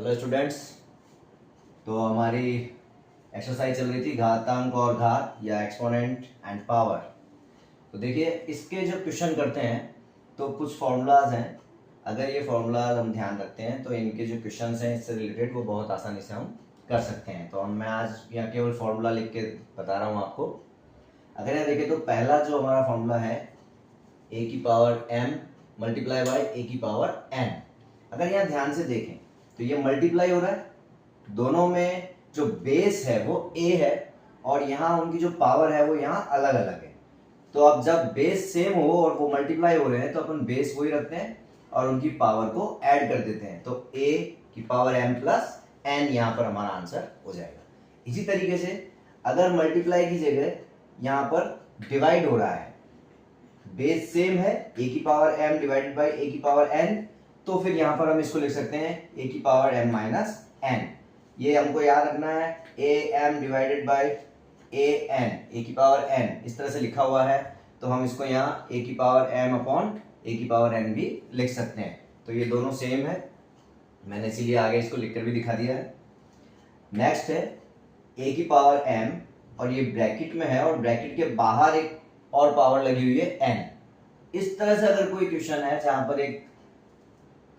Hello students. तो हमारी exercise चल रही थी घातांक और घात या एक्सपोनेंट एंड पावर। तो देखिए इसके जो क्वेश्चन करते हैं तो कुछ फार्मूलाज हैं। अगर ये फार्मूलाज हम ध्यान रखते हैं तो इनके जो क्वेश्चन हैं इससे रिलेटेड वो बहुत आसानी से हम कर सकते हैं। तो मैं आज यहाँ केवल फार्मूला लिख के बता रहा हूँ आपको। अगर यहाँ देखें तो पहला जो हमारा फार्मूला है a की power m multiply by a की पावर n। अगर यहाँ ध्यान से देखें तो ये मल्टीप्लाई हो रहा है, दोनों में जो बेस है वो a है और यहाँ उनकी जो पावर है वो यहाँ अलग अलग है। तो अब जब बेस सेम हो और वो मल्टीप्लाई हो रहे हैं तो अपन बेस वही रखते हैं और उनकी पावर को ऐड कर देते हैं। तो a की पावर m प्लस n यहाँ पर हमारा आंसर हो जाएगा। इसी तरीके से अगर मल्टीप्लाई की जगह यहाँ पर डिवाइड हो रहा है, बेस सेम है a की power m divided by a की पावर n, तो फिर यहां पर हम इसको लिख सकते हैं a की पावर m माइनस n। ये हमको याद रखना है a m divided by a n, a की पावर n इस तरह से लिखा हुआ है तो हम इसको यहाँ a की पावर m अपॉन a की पावर n भी लिख सकते हैं। तो ये दोनों सेम है, मैंने इसीलिए आगे इसको लिखकर भी दिखा दिया है। नेक्स्ट है a की पावर m और ये ब्रैकेट में है और ब्रैकेट के बाहर एक और पावर लगी हुई है n। इस तरह से अगर कोई क्वेश्चन है जहां पर एक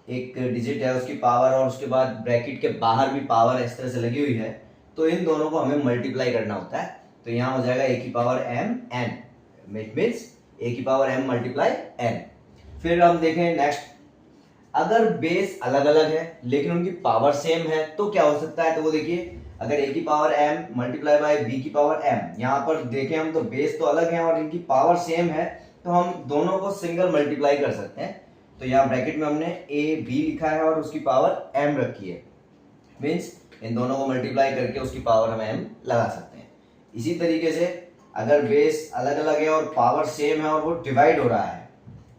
डिजिट है उसकी पावर और उसके बाद ब्रैकेट के बाहर भी पावर इस तरह से लगी हुई है तो इन दोनों को हमें मल्टीप्लाई करना होता है। तो यहाँ हो जाएगा a की power m n, it means a की पावर m मल्टीप्लाई n। फिर हम देखें नेक्स्ट, अगर बेस अलग अलग है लेकिन उनकी पावर सेम है तो क्या हो सकता है। तो वो देखिए अगर a की power m multiply by b की पावर m, यहाँ पर देखें हम तो बेस तो अलग है और इनकी पावर सेम है तो हम दोनों को सिंगल मल्टीप्लाई कर सकते हैं। तो यहाँ ब्रैकेट में हमने a b लिखा है और उसकी पावर m रखी है, मीन्स इन दोनों को मल्टीप्लाई करके उसकी पावर हम m लगा सकते हैं। इसी तरीके से अगर बेस अलग अलग है और पावर सेम है और वो डिवाइड हो रहा है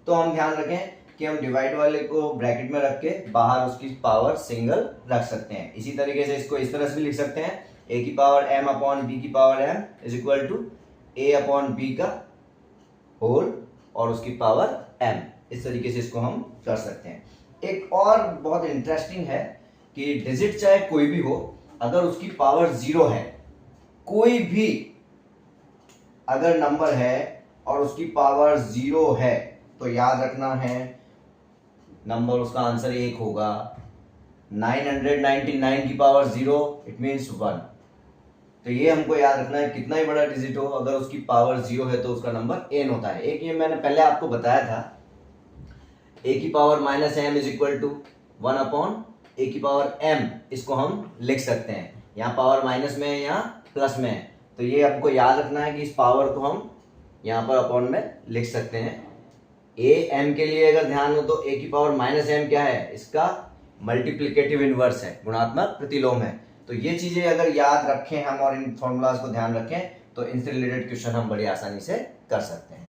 तो हम ध्यान रखें कि हम डिवाइड वाले को ब्रैकेट में रख के बाहर उसकी पावर सिंगल रख सकते हैं। इसी तरीके से इसको इस तरह से भी लिख सकते हैं a की पावर m अपॉन b की power m is equal to a अपॉन b का होल और उसकी पावर m। इस तरीके से इसको हम कर सकते हैं। एक और बहुत इंटरेस्टिंग है कि डिजिट चाहे कोई भी हो, अगर उसकी पावर 0 है, कोई भी अगर नंबर है और उसकी पावर 0 है तो याद रखना है नंबर उसका आंसर 1 होगा। 999 की पावर 0 इट मीन्स 1। तो ये हमको याद रखना है, कितना ही बड़ा डिजिट हो अगर उसकी पावर 0 है तो उसका नंबर n होता है। एक ये मैंने पहले आपको बताया था a की power minus m is equal to 1 upon a की पावर m, इसको हम लिख सकते हैं। यहाँ पावर माइनस में है, यहाँ प्लस में है, तो ये आपको याद रखना है कि इस पावर को हम यहाँ पर अपॉन में लिख सकते हैं। a m के लिए अगर ध्यान हो तो a की पावर माइनस m क्या है, इसका मल्टीप्लिकेटिव इनवर्स है, गुणात्मक प्रतिलोम है। तो ये चीजें अगर याद रखें हम और इन फॉर्मूलाज को ध्यान रखें तो इनसे रिलेटेड क्वेश्चन हम बड़ी आसानी से कर सकते हैं।